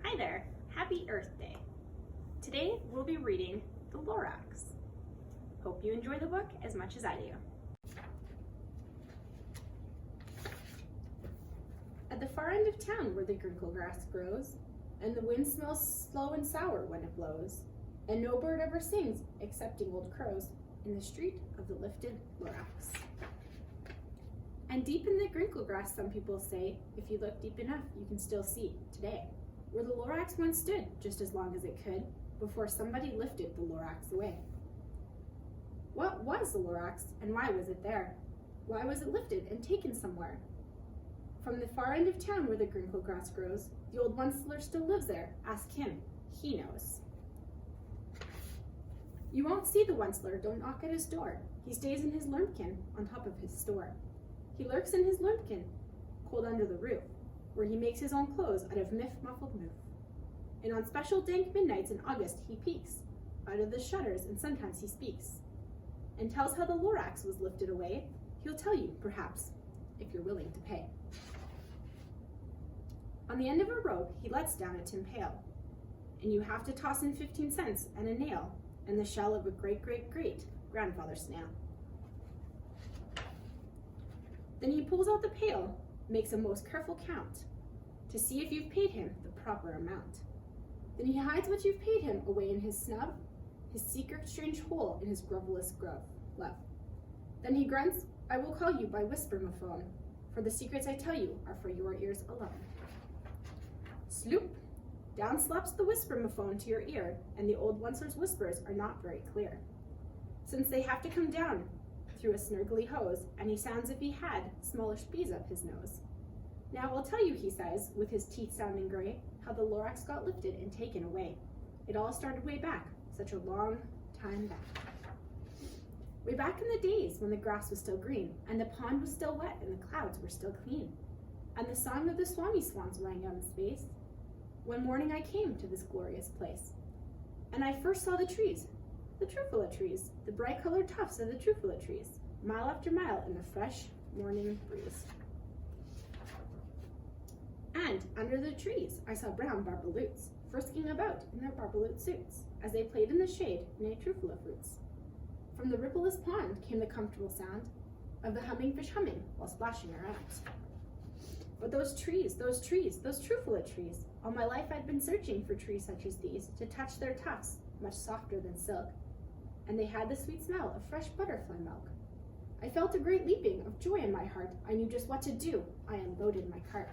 Hi there, happy Earth Day. Today we'll be reading the Lorax. Hope you enjoy the book as much as I do. At the far end of town where the crinkle grass grows, and the wind smells slow and sour when it blows, and no bird ever sings excepting old crows, in the street of the lifted Lorax. And deep in the crinkle grass, some people say, if you look deep enough, you can still see today, where the Lorax once stood just as long as it could, before somebody lifted the Lorax away. What was the Lorax, and why was it there? Why was it lifted and taken somewhere? From the far end of town where the crinkle grass grows, the old Onceler still lives there. Ask him, he knows. You won't see the Onceler, don't knock at his door. He stays in his lurmkin on top of his store. He lurks in his lurmkin, cold under the roof, where he makes his own clothes out of muffled moof. And on special dank midnights in August he peeks out of the shutters, and sometimes he speaks and tells how the Lorax was lifted away. He'll tell you, perhaps, if you're willing to pay. On the end of a rope he lets down a tin pail, and you have to toss in 15 cents and a nail and the shell of a great-great-great-grandfather snail. Then he pulls out the pail, makes a most careful count, to see if you've paid him the proper amount. Then he hides what you've paid him away in his snub, his secret strange hole in his grovelous glove. Then he grunts, I will call you by whisper-mophone, for the secrets I tell you are for your ears alone. Sloop! Down slaps the whisper-mophone to your ear, and the old Onceler's whispers are not very clear, since they have to come down through a snurgly hose, and he sounds if he had smallish bees up his nose. Now I'll tell you, he says, with his teeth sounding gray, how the Lorax got lifted and taken away. It all started way back, such a long time back. Way back in the days when the grass was still green, and the pond was still wet, and the clouds were still clean, and the song of the swami swans rang out in space. One morning I came to this glorious place, and I first saw the trees, the Truffula trees, the bright-colored tufts of the Truffula trees, mile after mile in the fresh morning breeze. And under the trees I saw brown barbaloots frisking about in their barbaloot suits as they played in the shade and ate Truffula fruits. From the rippleless pond came the comfortable sound of the humming fish humming while splashing around. But those trees, those Truffula trees, all my life I'd been searching for trees such as these to touch their tufts, much softer than silk, and they had the sweet smell of fresh butterfly milk. I felt a great leaping of joy in my heart. I knew just what to do. I unloaded my cart.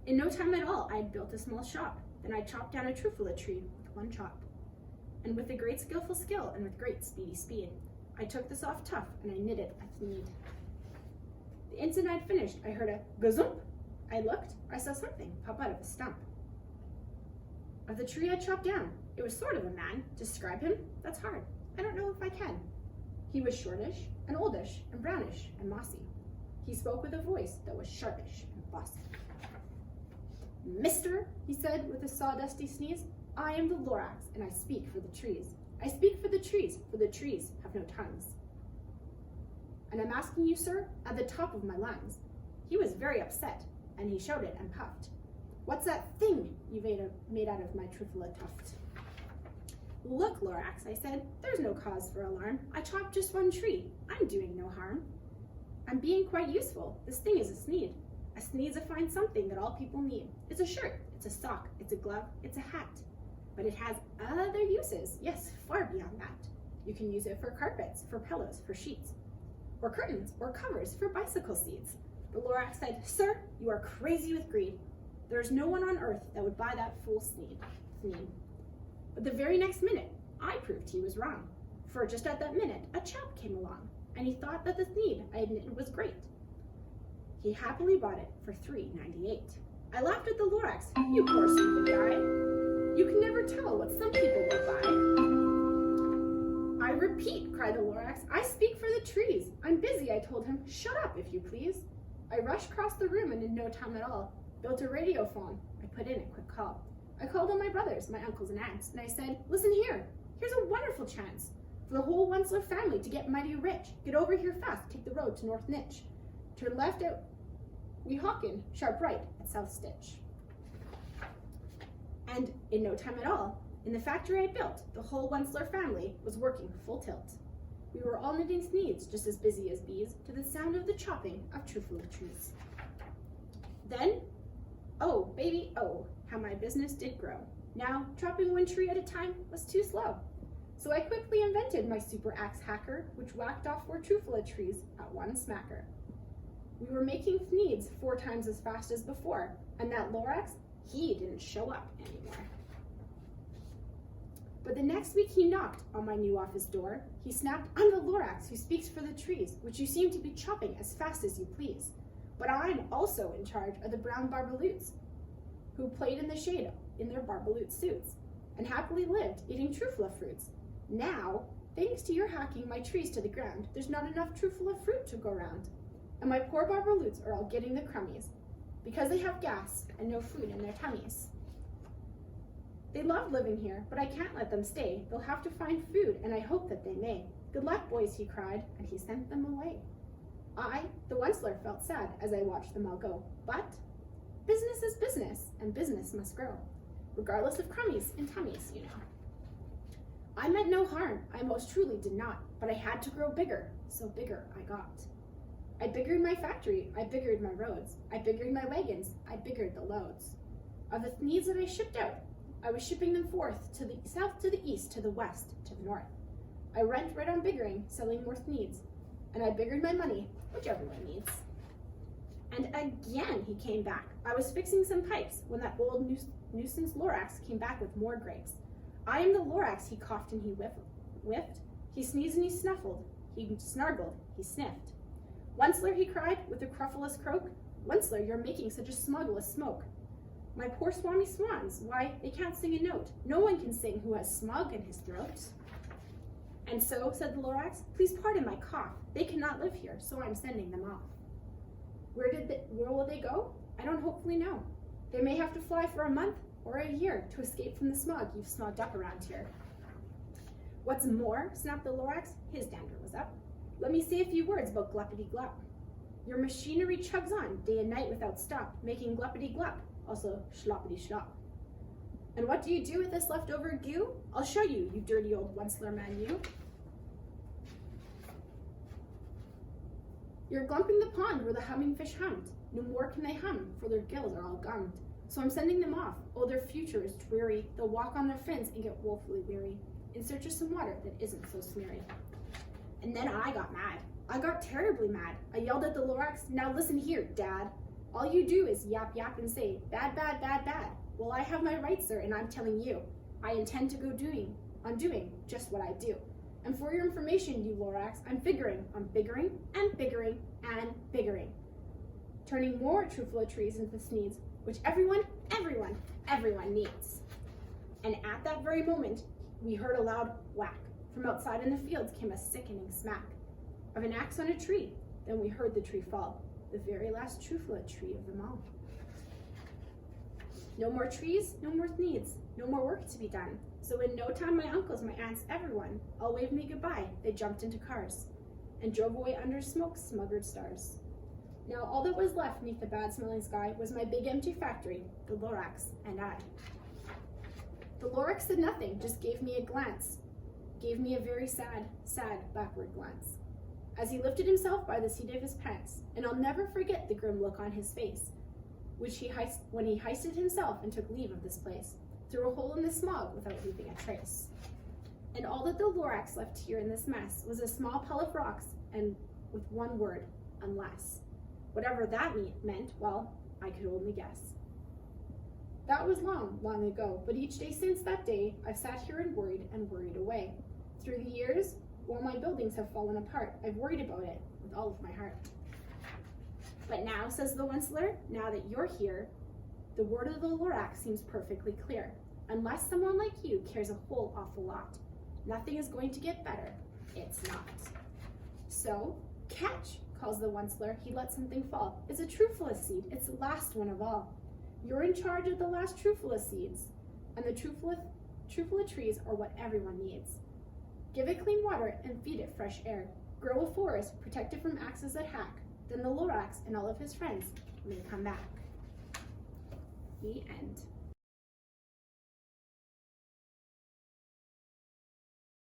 In no time at all, I had built a small shop. Then I chopped down a Truffula tree with one chop. And with a great skillful skill and with great speedy speed, I took the soft tuft and I knit it with need. The instant I'd finished, I heard a gazump. I looked, I saw something pop out of a stump of the tree I chopped down. It was sort of a man. Describe him? That's hard. I don't know if I can. He was shortish and oldish and brownish and mossy. He spoke with a voice that was sharpish and bossy. Mister, he said with a sawdusty sneeze, I am the Lorax, and I speak for the trees. I speak for the trees have no tongues. And I'm asking you, sir, at the top of my lungs. He was very upset, and he shouted and puffed. What's that thing you've made out of my Truffula tuft? Look, Lorax, I said, there's no cause for alarm. I chopped just one tree. I'm doing no harm. I'm being quite useful. This thing is a sneed. A sneed's a fine something that all people need. It's a shirt, it's a sock, it's a glove, it's a hat. But it has other uses, yes, far beyond that. You can use it for carpets, for pillows, for sheets, or curtains, or covers for bicycle seats. The Lorax said, Sir, you are crazy with greed. There's no one on earth that would buy that fool sneed. But the very next minute, I proved he was wrong. For just at that minute, a chap came along, and he thought that the sneed I had knitted was great. He happily bought it for $3.98. I laughed at the Lorax. You poor stupid guy. You can never tell what some people will buy. I repeat, cried the Lorax, I speak for the trees. I'm busy, I told him. Shut up, if you please. I rushed across the room and in no time at all built a radiophone. I put in a quick call. I called on my brothers, my uncles and aunts, and I said, listen here, here's a wonderful chance for the whole Onceler family to get mighty rich. Get over here fast, take the road to North Nitch. Turn left out Weehawken, sharp right at South Stitch. And in no time at all, in the factory I built, the whole Wentzler family was working full tilt. We were all knitting sneeds, just as busy as bees, to the sound of the chopping of Truffula trees. Then, oh, baby, oh, how my business did grow. Now, chopping one tree at a time was too slow. So I quickly invented my super axe hacker, which whacked off 4 Truffula trees at one smacker. We were making sneeds 4 times as fast as before, and that Lorax, he didn't show up anymore. But the next week he knocked on my new office door. He snapped, "I'm the Lorax who speaks for the trees, which you seem to be chopping as fast as you please. But I'm also in charge of the brown barbaloots, who played in the shade in their barbaloot suits, and happily lived eating Truffula fruits. Now, thanks to your hacking my trees to the ground, there's not enough Truffula fruit to go round. And my poor barbaloots are all getting the crummies, because they have gas and no food in their tummies. They love living here, but I can't let them stay. They'll have to find food, and I hope that they may. Good luck, boys," he cried, and he sent them away. I, the Wentzler, felt sad as I watched them all go. But business is business, and business must grow, regardless of crummies and tummies, you know. I meant no harm, I most truly did not, but I had to grow bigger, so bigger I got. I biggered my factory, I biggered my roads, I biggered my wagons, I biggered the loads. Of the sneeds that I shipped out, I was shipping them forth to the south, to the east, to the west, to the north. I went right on biggering, selling more sneeds, and I biggered my money, which everyone needs. And again he came back. I was fixing some pipes when that old nuisance Lorax came back with more grapes. "I am the Lorax," he coughed and he whiffed. He sneezed and he snuffled. He snargled, he sniffed. "Wentzler," he cried with a cruffulous croak. "Wentzler, you're making such a smuggless smoke. My poor swami swans, why, they can't sing a note. No one can sing who has smug in his throat." "And so," said the Lorax, "please pardon my cough. They cannot live here, so I'm sending them off." Where will they go? I don't hopefully know. They may have to fly for a month or a year to escape from the smug you've smugged up around here. "What's more," snapped the Lorax, his dander was up, "let me say a few words about gluppity-glup. Your machinery chugs on day and night without stop, making gluppity-glup, also schloppity-schlop. And what do you do with this leftover goo? I'll show you, you dirty old Wentzler man, you. You're glumping the pond where the humming fish hummed. No more can they hum, for their gills are all gummed. So I'm sending them off. Oh, their future is dreary. They'll walk on their fins and get woefully weary, in search of some water that isn't so smeary." And then I got mad. I got terribly mad. I yelled at the Lorax, "Now listen here, Dad. All you do is yap, yap, and say, bad, bad, bad, bad. Well, I have my rights, sir, and I'm telling you, I intend to go on doing just what I do. And for your information, you Lorax, I'm figuring on biggering and biggering and biggering, turning more Truffula trees into sneeds, which everyone needs." And at that very moment, we heard a loud whack. From outside in the fields came a sickening smack of an axe on a tree. Then we heard the tree fall, the very last Truffula tree of them all. No more trees, no more needs, no more work to be done. So in no time, my uncles, my aunts, everyone, all waved me goodbye. They jumped into cars and drove away under smoke smuggered stars. Now all that was left neath the bad-smelling sky was my big empty factory, the Lorax, and I. The Lorax said nothing, just gave me a glance, gave me a very sad, sad backward glance, as he lifted himself by the seat of his pants, and I'll never forget the grim look on his face, when he hoisted himself and took leave of this place, through a hole in the smog without leaving a trace. And all that the Lorax left here in this mess was a small pile of rocks, and with one word, unless. Whatever that meant, well, I could only guess. That was long, long ago, but each day since that day, I've sat here and worried away. Through the years, while my buildings have fallen apart, I've worried about it with all of my heart. But now, says the Wentzler, now that you're here, the word of the Lorax seems perfectly clear. Unless someone like you cares a whole awful lot, nothing is going to get better. It's not. So, catch, calls the Wentzler. He let something fall. It's a Truffula seed. It's the last one of all. You're in charge of the last Truffula seeds, and the Truffula trees are what everyone needs. Give it clean water and feed it fresh air. Grow a forest, protect it from axes that hack. Then the Lorax and all of his friends may come back. The end.